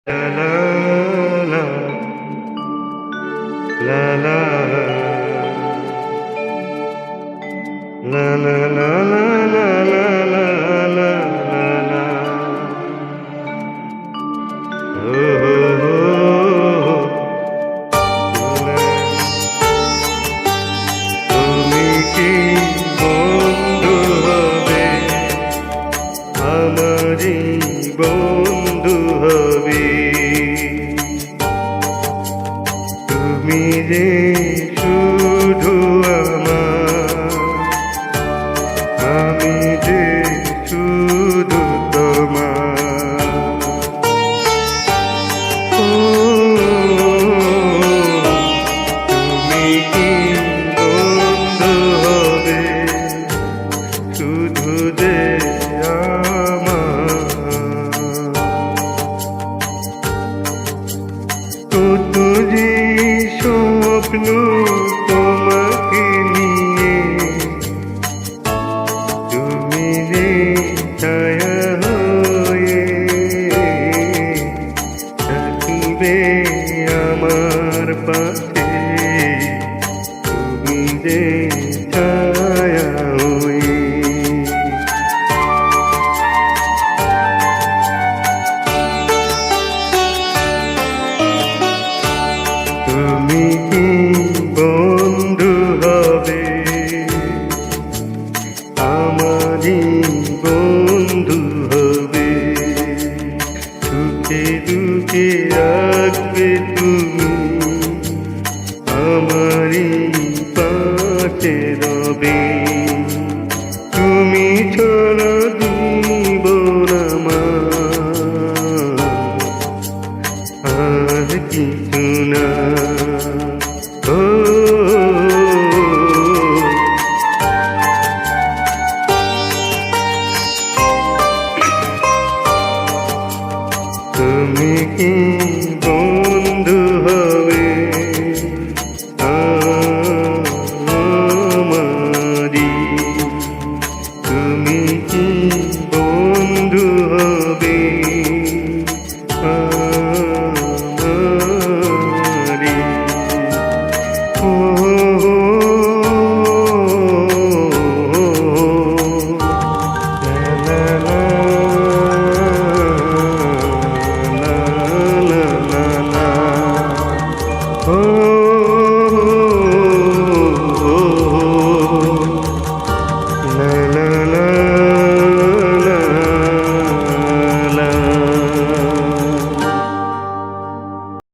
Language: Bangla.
La la la la la la la la la la la la তুমি কি বন্ধু হবে আমারই বন্ধু হবে তুমি যে শুধু আমার আমি যে শুধু তোমার তুমি কি বন্ধু হবে শুধু যে আমার কত যে স্বপ্ন তোমাকে নিয়ে তুমি যে ছায়া হয়ে থাকিবে আমার পাশে তুমি যে ছায়া হয়ে তুমি কি বন্ধু হবে আমারই বন্ধু হবে সুখে দুঃখে রাখবে তুমি আমারই পাশে রবে তুমি ছাড়া জীবন আমার আর কিছু না ও তুমি কি